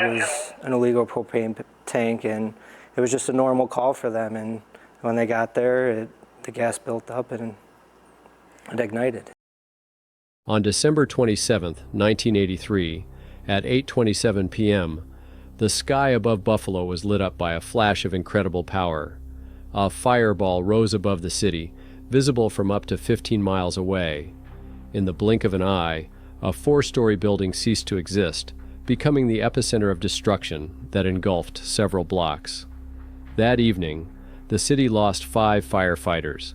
was an illegal propane tank, and it was just a normal call for them. And when they got there, the gas built up and it ignited. On December 27, 1983, at 8:27 p.m., the sky above Buffalo was lit up by a flash of incredible power. A fireball rose above the city, visible from up to 15 miles away. In the blink of an eye, a 4-story building ceased to exist, becoming the epicenter of destruction that engulfed several blocks. That evening, the city lost 5 firefighters.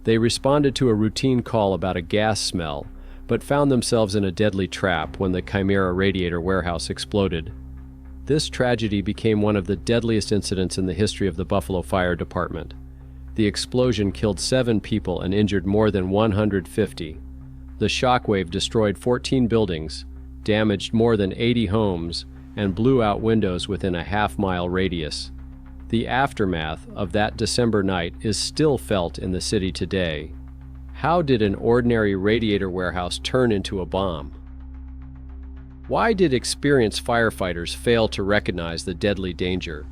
They responded to a routine call about a gas smell, but found themselves in a deadly trap when the Chimera radiator warehouse exploded. This tragedy became one of the deadliest incidents in the history of the Buffalo Fire Department. The explosion killed 7 people and injured more than 150. The shockwave destroyed 14 buildings, damaged more than 80 homes, and blew out windows within a half-mile radius. The aftermath of that December night is still felt in the city today. How did an ordinary radiator warehouse turn into a bomb? Why did experienced firefighters fail to recognize the deadly danger?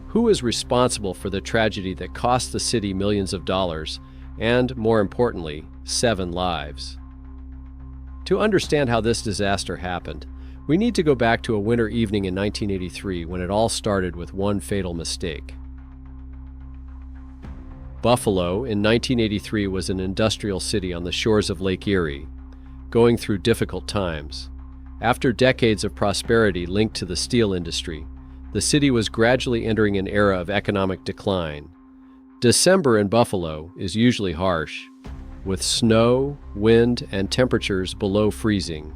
Who is responsible for the tragedy that cost the city millions of dollars and, more importantly, 7 lives? To understand how this disaster happened, we need to go back to a winter evening in 1983 when it all started with one fatal mistake. Buffalo in 1983 was an industrial city on the shores of Lake Erie, going through difficult times. After decades of prosperity linked to the steel industry, the city was gradually entering an era of economic decline. December in Buffalo is usually harsh, with snow, wind, and temperatures below freezing.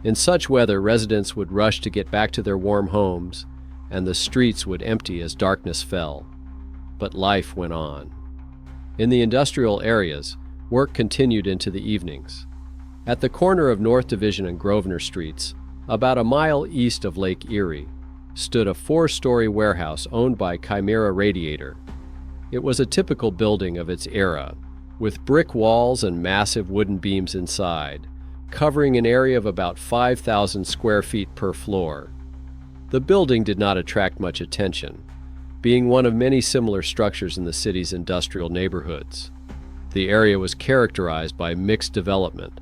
In such weather, residents would rush to get back to their warm homes, and the streets would empty as darkness fell. But life went on. In the industrial areas, work continued into the evenings. At the corner of North Division and Grosvenor Streets, about a mile east of Lake Erie, stood a 4-story warehouse owned by Chimera Radiator. It was a typical building of its era, with brick walls and massive wooden beams inside, covering an area of about 5,000 square feet per floor. The building did not attract much attention, being one of many similar structures in the city's industrial neighborhoods. The area was characterized by mixed development.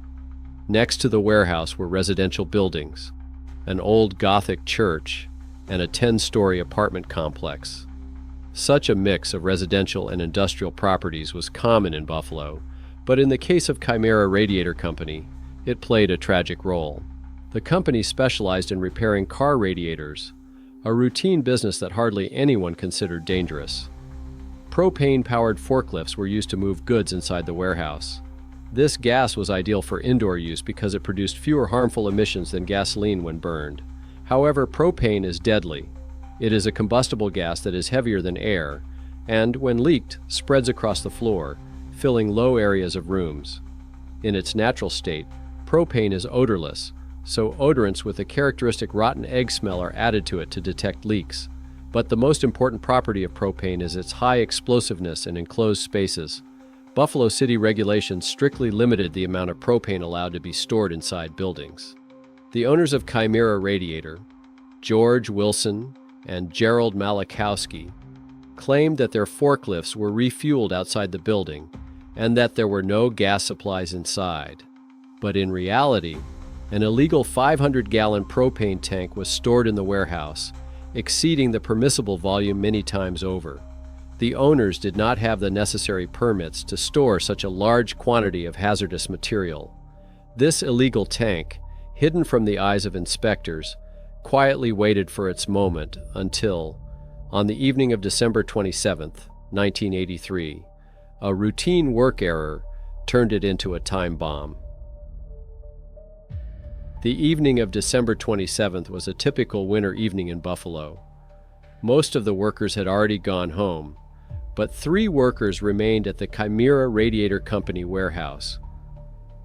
Next to the warehouse were residential buildings, an old Gothic church, and a 10-story apartment complex. Such a mix of residential and industrial properties was common in Buffalo, but in the case of Chimera Radiator Company, it played a tragic role. The company specialized in repairing car radiators, a routine business that hardly anyone considered dangerous. Propane-powered forklifts were used to move goods inside the warehouse. This gas was ideal for indoor use because it produced fewer harmful emissions than gasoline when burned. However, propane is deadly. It is a combustible gas that is heavier than air, and, when leaked, spreads across the floor, filling low areas of rooms. In its natural state, propane is odorless, so odorants with a characteristic rotten egg smell are added to it to detect leaks. But the most important property of propane is its high explosiveness in enclosed spaces. Buffalo City regulations strictly limited the amount of propane allowed to be stored inside buildings. The owners of Chimera Radiator, George Wilson and Gerald Malachowski, claimed that their forklifts were refueled outside the building and that there were no gas supplies inside. But in reality, an illegal 500-gallon propane tank was stored in the warehouse, exceeding the permissible volume many times over. The owners did not have the necessary permits to store such a large quantity of hazardous material. This illegal tank, hidden from the eyes of inspectors, quietly waited for its moment until, on the evening of December 27, 1983, a routine work error turned it into a time bomb. The evening of December 27th was a typical winter evening in Buffalo. Most of the workers had already gone home, but 3 workers remained at the Chimera Radiator Company warehouse.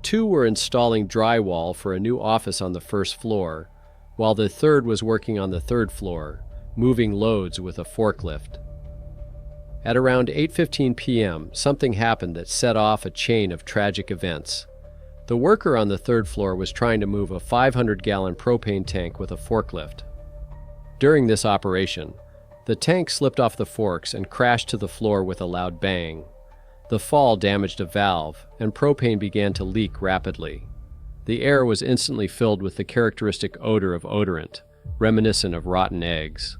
2 were installing drywall for a new office on the first floor, while the 3rd was working on the 3rd floor, moving loads with a forklift. At around 8:15 p.m., something happened that set off a chain of tragic events. The worker on the 3rd floor was trying to move a 500-gallon propane tank with a forklift. During this operation, the tank slipped off the forks and crashed to the floor with a loud bang. The fall damaged a valve, and propane began to leak rapidly. The air was instantly filled with the characteristic odor of odorant, reminiscent of rotten eggs.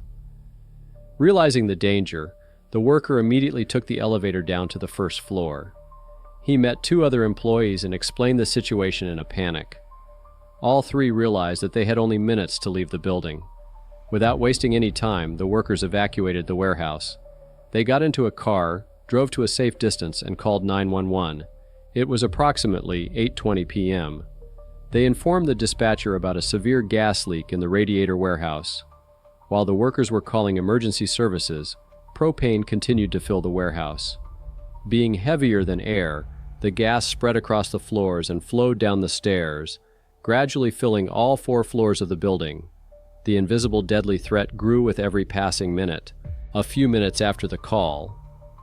Realizing the danger, the worker immediately took the elevator down to the first floor. He met 2 other employees and explained the situation in a panic. All 3 realized that they had only minutes to leave the building. Without wasting any time, the workers evacuated the warehouse. They got into a car, drove to a safe distance, and called 911. It was approximately 8:20 p.m. They informed the dispatcher about a severe gas leak in the radiator warehouse. While the workers were calling emergency services, propane continued to fill the warehouse. Being heavier than air, the gas spread across the floors and flowed down the stairs, gradually filling all 4 floors of the building. The invisible deadly threat grew with every passing minute. A few minutes after the call,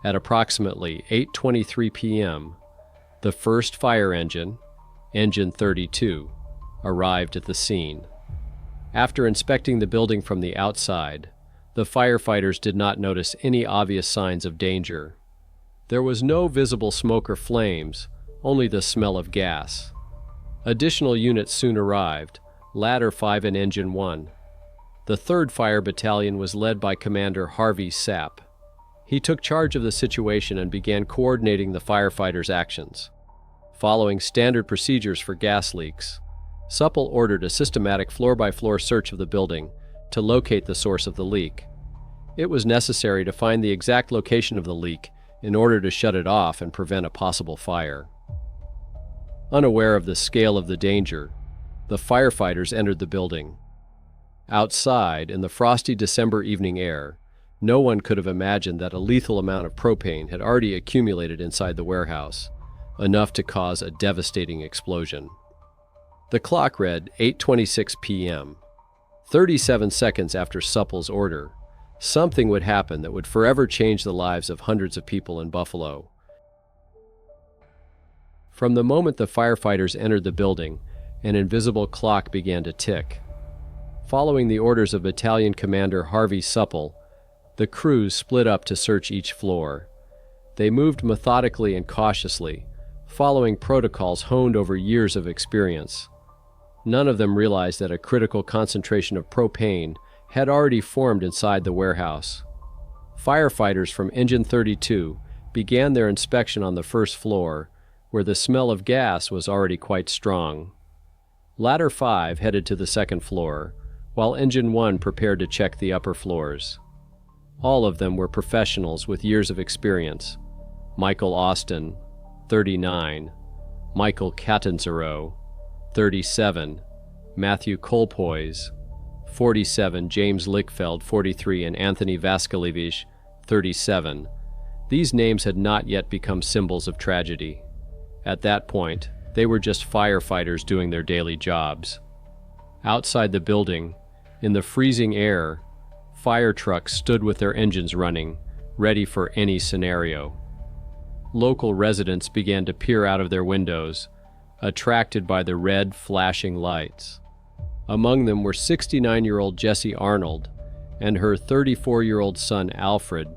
at approximately 8:23 p.m., the first fire engine, Engine 32, arrived at the scene. After inspecting the building from the outside, the firefighters did not notice any obvious signs of danger. There was no visible smoke or flames, only the smell of gas. Additional units soon arrived, Ladder 5 and Engine 1. The 3rd Fire Battalion was led by Commander Harvey Sapp. He took charge of the situation and began coordinating the firefighters' actions. Following standard procedures for gas leaks, Supple ordered a systematic floor-by-floor search of the building to locate the source of the leak. It was necessary to find the exact location of the leak in order to shut it off and prevent a possible fire. Unaware of the scale of the danger, the firefighters entered the building. Outside, in the frosty December evening air, no one could have imagined that a lethal amount of propane had already accumulated inside the warehouse, enough to cause a devastating explosion. The clock read 8:26 p.m. 37 seconds after Supple's order, something would happen that would forever change the lives of hundreds of people in Buffalo. From the moment the firefighters entered the building, an invisible clock began to tick. Following the orders of Battalion Commander Harvey Supple, the crews split up to search each floor. They moved methodically and cautiously, following protocols honed over years of experience. None of them realized that a critical concentration of propane had already formed inside the warehouse. Firefighters from Engine 32 began their inspection on the first floor, where the smell of gas was already quite strong. Ladder 5 headed to the second floor, while Engine 1 prepared to check the upper floors. All of them were professionals with years of experience. Michael Austin, 39, Michael Catanzaro, 37, Matthew Kolpois, 47, James Lickfeld, 43, and Anthony Vasquilevich, 37. These names had not yet become symbols of tragedy. At that point, they were just firefighters doing their daily jobs. Outside the building, in the freezing air, fire trucks stood with their engines running, ready for any scenario. Local residents began to peer out of their windows, attracted by the red, flashing lights. Among them were 69-year-old Jessie Arnold and her 34-year-old son Alfred,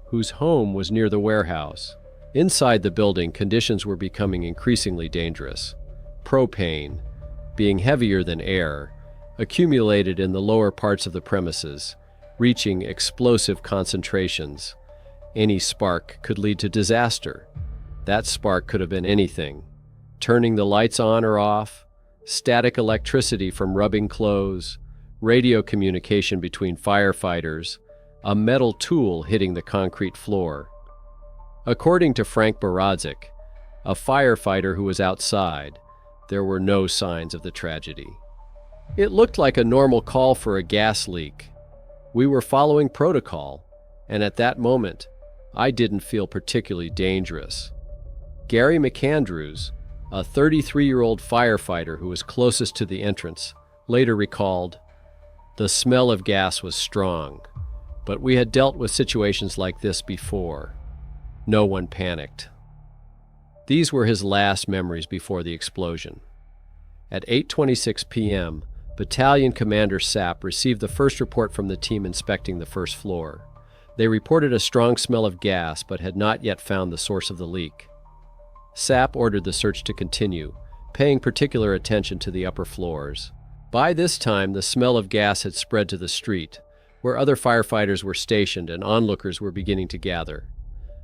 whose home was near the warehouse. Inside the building, conditions were becoming increasingly dangerous. Propane, being heavier than air, accumulated in the lower parts of the premises, reaching explosive concentrations. Any spark could lead to disaster. That spark could have been anything: turning the lights on or off, static electricity from rubbing clothes, radio communication between firefighters, a metal tool hitting the concrete floor. According to Frank Baradzik, a firefighter who was outside, there were no signs of the tragedy. It looked like a normal call for a gas leak. We were following protocol, and at that moment, I didn't feel particularly dangerous. Gary McAndrews, a 33-year-old firefighter who was closest to the entrance, later recalled, "The smell of gas was strong, but we had dealt with situations like this before. No one panicked." These were his last memories before the explosion. At 8:26 p.m., Battalion Commander Sapp received the first report from the team inspecting the first floor. They reported a strong smell of gas but had not yet found the source of the leak. Sapp ordered the search to continue, paying particular attention to the upper floors. By this time, the smell of gas had spread to the street, where other firefighters were stationed and onlookers were beginning to gather.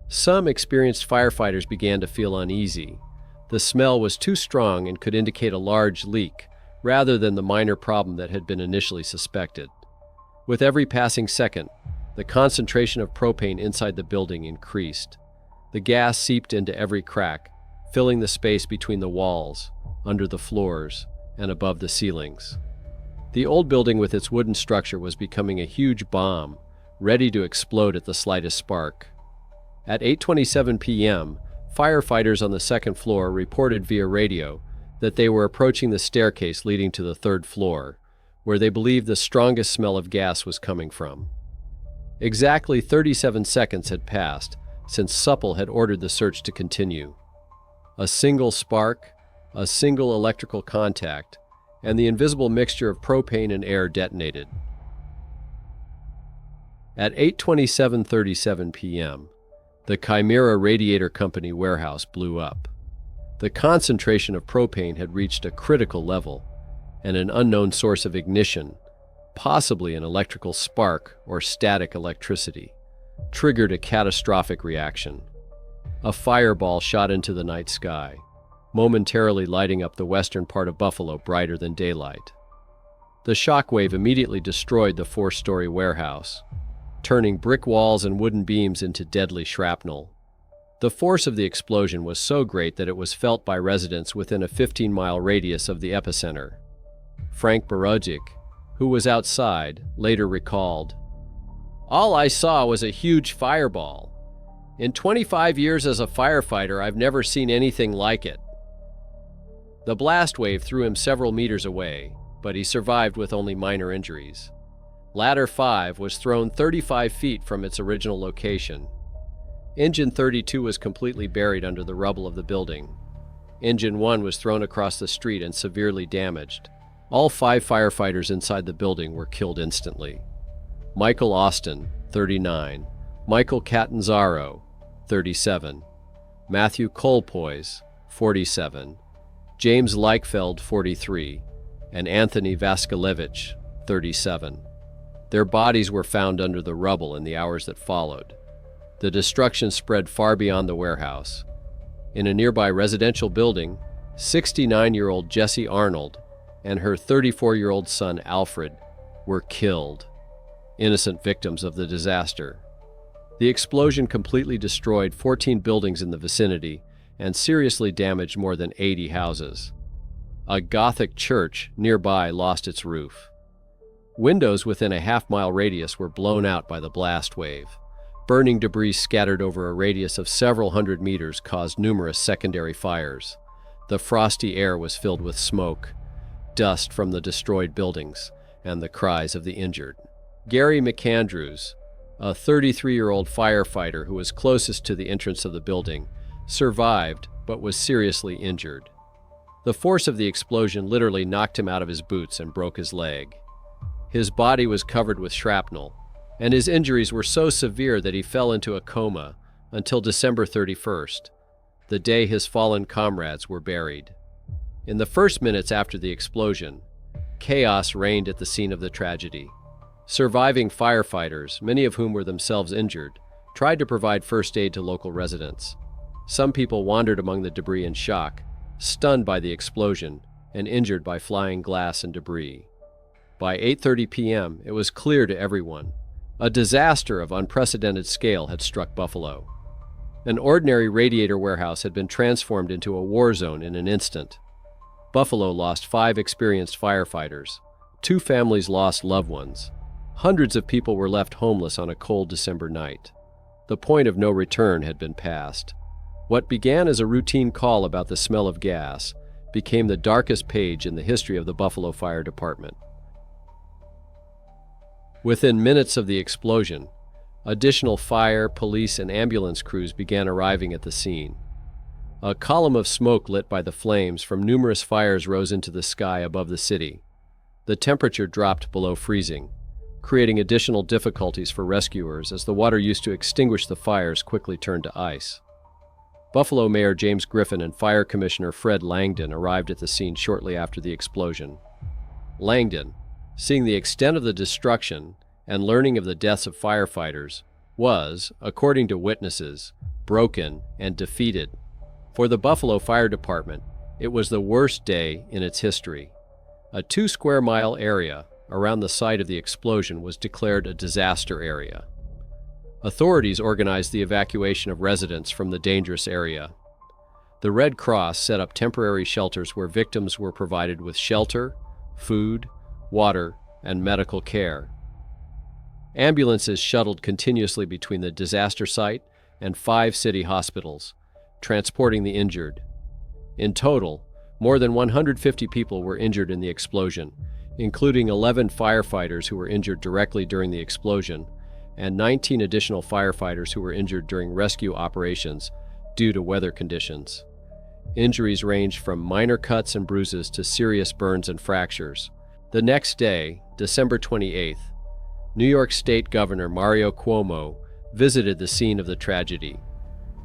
Some experienced firefighters began to feel uneasy. The smell was too strong and could indicate a large leak, rather than the minor problem that had been initially suspected. With every passing second, the concentration of propane inside the building increased. The gas seeped into every crack, filling the space between the walls, under the floors, and above the ceilings. The old building with its wooden structure was becoming a huge bomb, ready to explode at the slightest spark. At 8:27 p.m., firefighters on the second floor reported via radio that they were approaching the staircase leading to the third floor, where they believed the strongest smell of gas was coming from. Exactly 37 seconds had passed since Supple had ordered the search to continue. A single spark, a single electrical contact, and the invisible mixture of propane and air detonated. At 8:27:37 p.m., the Chimera Radiator Company warehouse blew up. The concentration of propane had reached a critical level, and an unknown source of ignition, possibly an electrical spark or static electricity, triggered a catastrophic reaction. A fireball shot into the night sky, momentarily lighting up the western part of Buffalo brighter than daylight. The shockwave immediately destroyed the 4-story warehouse, turning brick walls and wooden beams into deadly shrapnel. The force of the explosion was so great that it was felt by residents within a 15-mile radius of the epicenter. Frank Barojic, who was outside, later recalled, "All I saw was a huge fireball. In 25 years as a firefighter, I've never seen anything like it." The blast wave threw him several meters away, but he survived with only minor injuries. Ladder 5 was thrown 35 feet from its original location. Engine 32 was completely buried under the rubble of the building. Engine 1 was thrown across the street and severely damaged. All 5 firefighters inside the building were killed instantly. Michael Austin, 39, Michael Catanzaro, 37, Matthew Colpoys, 47, James Leichfeld, 43, and Anthony Vaskalevich, 37. Their bodies were found under the rubble in the hours that followed. The destruction spread far beyond the warehouse. In a nearby residential building, 69-year-old Jessie Arnold and her 34-year-old son Alfred were killed, innocent victims of the disaster. The explosion completely destroyed 14 buildings in the vicinity and seriously damaged more than 80 houses. A Gothic church nearby lost its roof. Windows within a half-mile radius were blown out by the blast wave. Burning debris scattered over a radius of several hundred meters caused numerous secondary fires. The frosty air was filled with smoke, dust from the destroyed buildings, and the cries of the injured. Gary McAndrews, a 33-year-old firefighter who was closest to the entrance of the building, survived but was seriously injured. The force of the explosion literally knocked him out of his boots and broke his leg. His body was covered with shrapnel, and his injuries were so severe that he fell into a coma until December 31st, the day his fallen comrades were buried. In the first minutes after the explosion, chaos reigned at the scene of the tragedy. Surviving firefighters, many of whom were themselves injured, tried to provide first aid to local residents. Some people wandered among the debris in shock, stunned by the explosion and injured by flying glass and debris. By 8:30 p.m., it was clear to everyone. A disaster of unprecedented scale had struck Buffalo. An ordinary radiator warehouse had been transformed into a war zone in an instant. Buffalo lost 5 experienced firefighters. 2 families lost loved ones. Hundreds of people were left homeless on a cold December night. The point of no return had been passed. What began as a routine call about the smell of gas became the darkest page in the history of the Buffalo Fire Department. Within minutes of the explosion, additional fire, police, and ambulance crews began arriving at the scene. A column of smoke lit by the flames from numerous fires rose into the sky above the city. the temperature dropped below freezing, creating additional difficulties for rescuers as the water used to extinguish the fires quickly turned to ice. Buffalo Mayor James Griffin and Fire Commissioner Fred Langdon arrived at the scene shortly after the explosion. Langdon, seeing the extent of the destruction and learning of the deaths of firefighters, was, according to witnesses, broken and defeated. For the Buffalo Fire Department, it was the worst day in its history. A 2-square-mile area around the site of the explosion was declared a disaster area. Authorities organized the evacuation of residents from the dangerous area. The Red Cross set up temporary shelters where victims were provided with shelter, food, water, and medical care. Ambulances shuttled continuously between the disaster site and 5 city hospitals, transporting the injured. In total, more than 150 people were injured in the explosion, including 11 firefighters who were injured directly during the explosion, and 19 additional firefighters who were injured during rescue operations due to weather conditions. Injuries ranged from minor cuts and bruises to serious burns and fractures. The next day, December 28th, New York State Governor Mario Cuomo visited the scene of the tragedy.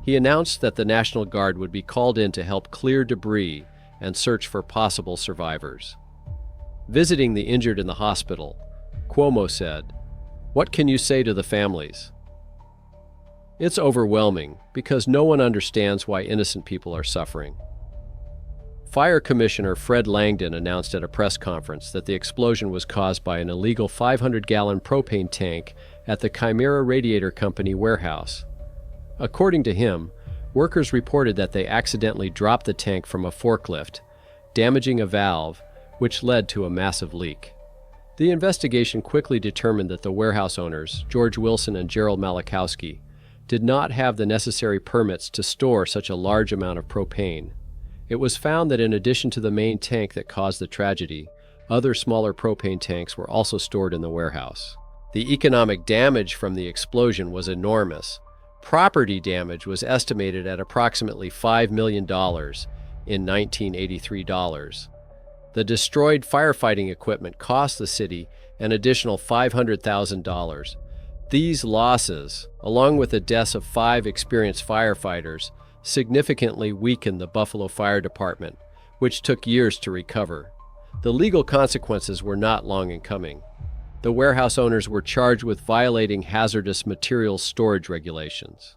He announced that the National Guard would be called in to help clear debris and search for possible survivors. Visiting the injured in the hospital, Cuomo said, "What can you say to the families?" "It's overwhelming because no one understands why innocent people are suffering." Fire Commissioner Fred Langdon announced at a press conference that the explosion was caused by an illegal 500-gallon propane tank at the Chimera Radiator Company warehouse. According to him, workers reported that they accidentally dropped the tank from a forklift, damaging a valve, which led to a massive leak. The investigation quickly determined that the warehouse owners, George Wilson and Gerald Malachowski, did not have the necessary permits to store such a large amount of propane. It was found that in addition to the main tank that caused the tragedy, other smaller propane tanks were also stored in the warehouse. The economic damage from the explosion was enormous. Property damage was estimated at approximately $5 million in 1983 dollars. The destroyed firefighting equipment cost the city an additional $500,000. These losses, along with the deaths of 5 experienced firefighters, significantly weakened the Buffalo Fire Department, which took years to recover. The legal consequences were not long in coming. The warehouse owners were charged with violating hazardous materials storage regulations.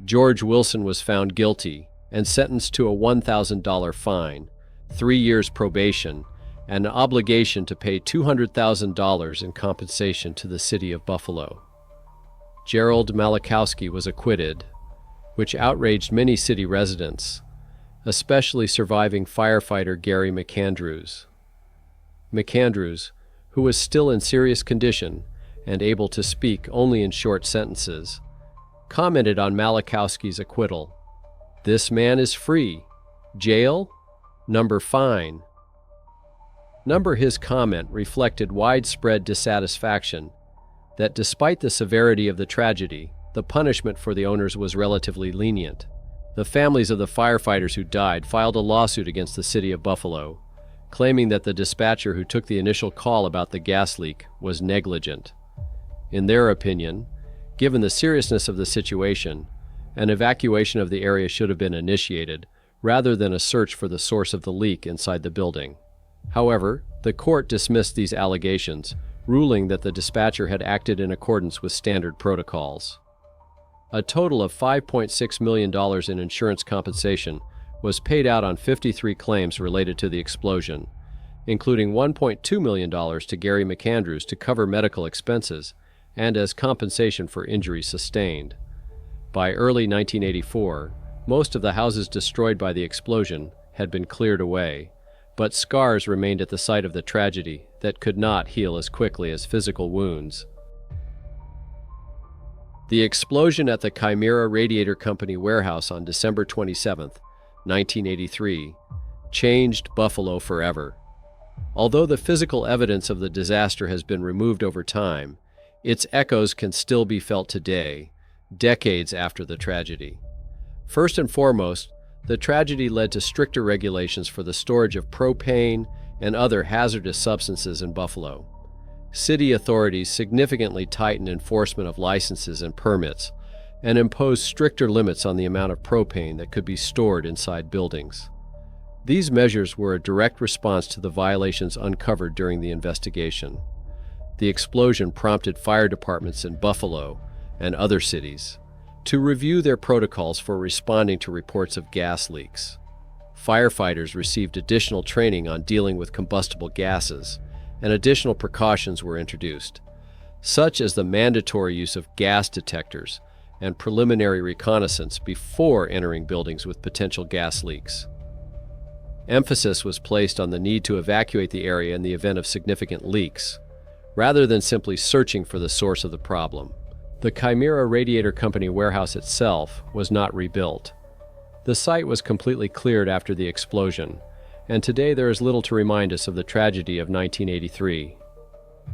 George Wilson was found guilty and sentenced to a $1,000 fine, 3 years probation, and an obligation to pay $200,000 in compensation to the city of Buffalo. Gerald Malachowski was acquitted, which outraged many city residents, especially surviving firefighter Gary McAndrews. McAndrews, who was still in serious condition and able to speak only in short sentences, commented on Malachowski's acquittal. "This man is free. Jail? Number fine." His comment reflected widespread dissatisfaction that despite the severity of the tragedy, the punishment for the owners was relatively lenient. The families of the firefighters who died filed a lawsuit against the city of Buffalo, claiming that the dispatcher who took the initial call about the gas leak was negligent. In their opinion, given the seriousness of the situation, an evacuation of the area should have been initiated, rather than a search for the source of the leak inside the building. However, the court dismissed these allegations, ruling that the dispatcher had acted in accordance with standard protocols. A total of $5.6 million in insurance compensation was paid out on 53 claims related to the explosion, including $1.2 million to Gary McAndrews to cover medical expenses and as compensation for injuries sustained. By early 1984, most of the houses destroyed by the explosion had been cleared away, but scars remained at the site of the tragedy that could not heal as quickly as physical wounds. The explosion at the Chimera Radiator Company warehouse on December 27, 1983, changed Buffalo forever. Although the physical evidence of the disaster has been removed over time, its echoes can still be felt today, decades after the tragedy. First and foremost, the tragedy led to stricter regulations for the storage of propane and other hazardous substances in Buffalo. City authorities significantly tightened enforcement of licenses and permits and imposed stricter limits on the amount of propane that could be stored inside buildings. These measures were a direct response to the violations uncovered during the investigation. The explosion prompted fire departments in Buffalo and other cities to review their protocols for responding to reports of gas leaks. Firefighters received additional training on dealing with combustible gases, and additional precautions were introduced, such as the mandatory use of gas detectors and preliminary reconnaissance before entering buildings with potential gas leaks. Emphasis was placed on the need to evacuate the area in the event of significant leaks, rather than simply searching for the source of the problem. The Chimera Radiator Company warehouse itself was not rebuilt. The site was completely cleared after the explosion, and today there is little to remind us of the tragedy of 1983.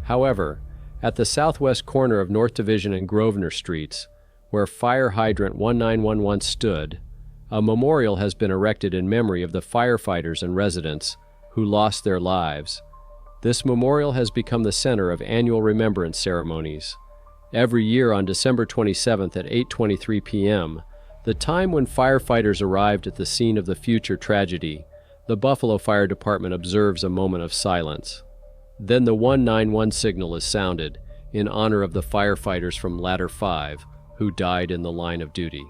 However, at the southwest corner of North Division and Grosvenor Streets, where fire hydrant 1911 stood, a memorial has been erected in memory of the firefighters and residents who lost their lives. This memorial has become the center of annual remembrance ceremonies. Every year on December 27th at 8:23 p.m., the time when firefighters arrived at the scene of the future tragedy, the Buffalo Fire Department observes a moment of silence. Then the 191 signal is sounded in honor of the firefighters from Ladder 5 who died in the line of duty.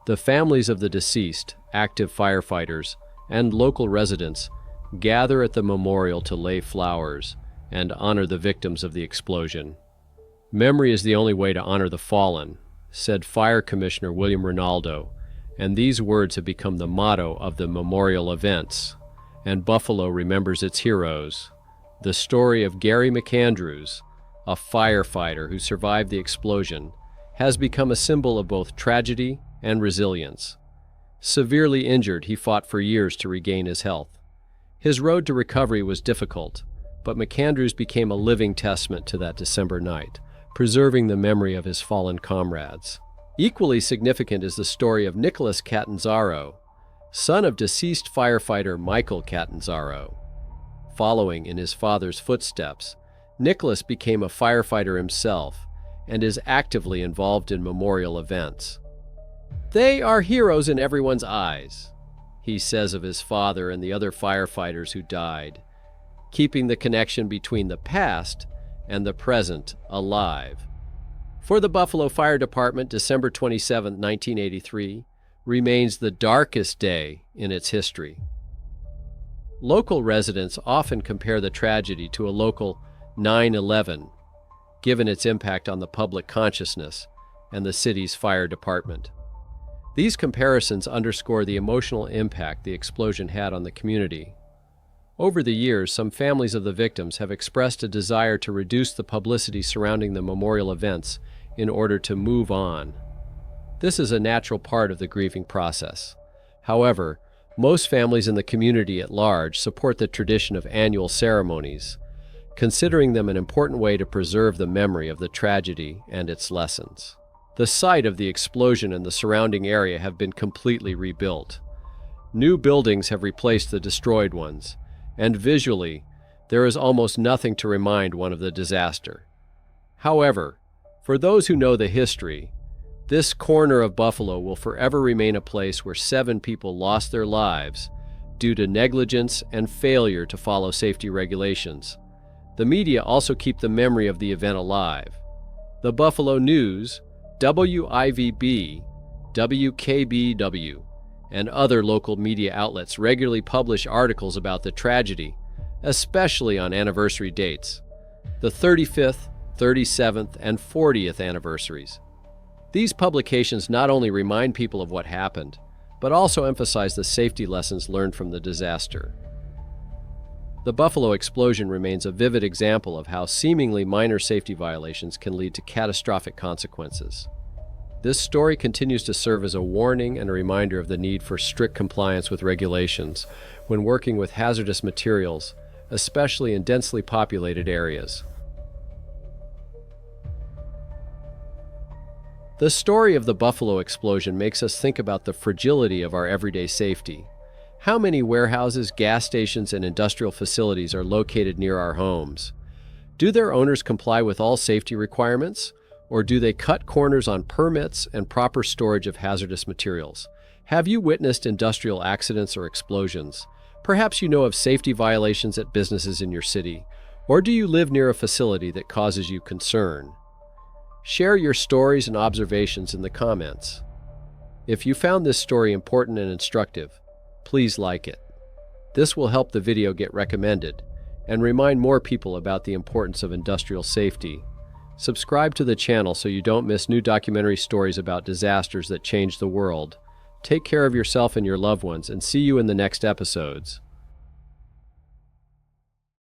The families of the deceased, active firefighters, and local residents gather at the memorial to lay flowers and honor the victims of the explosion. "Memory is the only way to honor the fallen," said Fire Commissioner William Rinaldo, and these words have become the motto of the memorial events, and Buffalo remembers its heroes. The story of Gary McAndrews, a firefighter who survived the explosion, has become a symbol of both tragedy and resilience. Severely injured, he fought for years to regain his health. His road to recovery was difficult, but McAndrews became a living testament to that December night, preserving the memory of his fallen comrades. Equally significant is the story of Nicholas Catanzaro, son of deceased firefighter Michael Catanzaro. Following in his father's footsteps, Nicholas became a firefighter himself and is actively involved in memorial events. "They are heroes in everyone's eyes," he says of his father and the other firefighters who died, keeping the connection between the past and the present alive. For the Buffalo Fire Department, December 27, 1983, remains the darkest day in its history. Local residents often compare the tragedy to a local 9/11, given its impact on the public consciousness and the city's fire department. These comparisons underscore the emotional impact the explosion had on the community. Over the years, some families of the victims have expressed a desire to reduce the publicity surrounding the memorial events in order to move on. This is a natural part of the grieving process. However, most families in the community at large support the tradition of annual ceremonies, considering them an important way to preserve the memory of the tragedy and its lessons. The site of the explosion and the surrounding area have been completely rebuilt. New buildings have replaced the destroyed ones, and visually, there is almost nothing to remind one of the disaster. However, for those who know the history, this corner of Buffalo will forever remain a place where 7 people lost their lives due to negligence and failure to follow safety regulations. The media also keep the memory of the event alive. The Buffalo News, WIVB, WKBW, and other local media outlets regularly publish articles about the tragedy, especially on anniversary dates, the 35th, 37th, and 40th anniversaries. These publications not only remind people of what happened, but also emphasize the safety lessons learned from the disaster. The Buffalo explosion remains a vivid example of how seemingly minor safety violations can lead to catastrophic consequences. This story continues to serve as a warning and a reminder of the need for strict compliance with regulations when working with hazardous materials, especially in densely populated areas. The story of the Buffalo explosion makes us think about the fragility of our everyday safety. How many warehouses, gas stations, and industrial facilities are located near our homes? Do their owners comply with all safety requirements, or do they cut corners on permits and proper storage of hazardous materials? Have you witnessed industrial accidents or explosions? Perhaps you know of safety violations at businesses in your city, or do you live near a facility that causes you concern? Share your stories and observations in the comments. If you found this story important and instructive, please like it. This will help the video get recommended and remind more people about the importance of industrial safety. Subscribe to the channel so you don't miss new documentary stories about disasters that change the world. Take care of yourself and your loved ones, and see you in the next episodes.